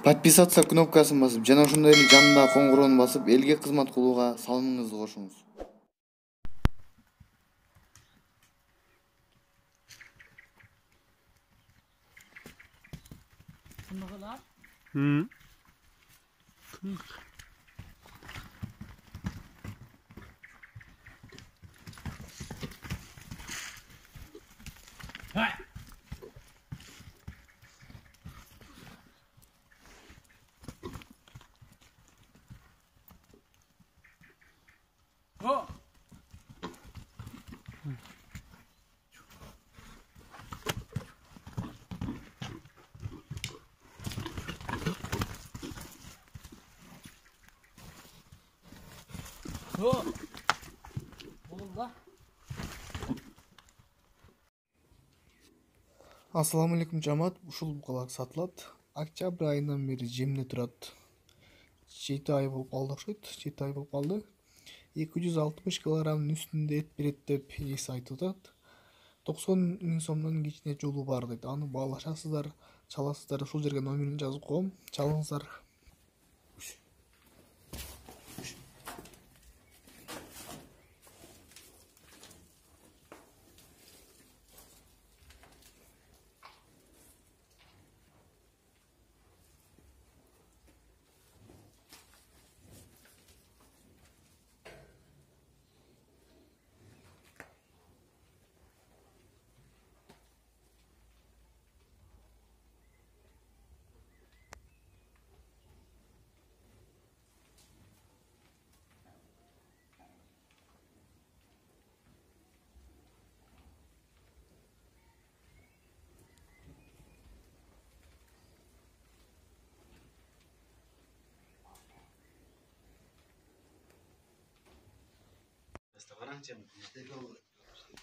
Подписаться кнопкасын басып, жана ошондой эле жанындагы коңгуроону басып, элге кызмат кылууга салымыңызды кошуңуз. Ассаламу алейкум жамаат, ушул букалак сатылат. Октябрь айынан бери жемде турат. 7 ай болуп калды окшойт, 7 ай болуп калды. 260 килограммдын үстүндө эт берет деп ээси айтып атат. 90 000 сомдон кичине жолу бар дейт. Аны баалашасыздар, чаласыздар, ушул жерге номерин жазып коем, чалыңыздар.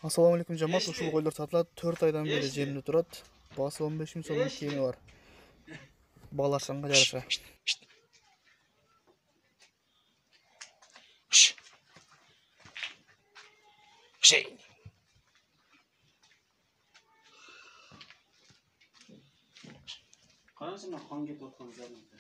Ассаламу алейкум жамаат, ушул койлор сатылат. 4 айдан бери жемде турат. Баасы 15 000 сомдон кеми бар. Баалашканга жараша. Қараңызшы мына қан кетіп отқан жерінде.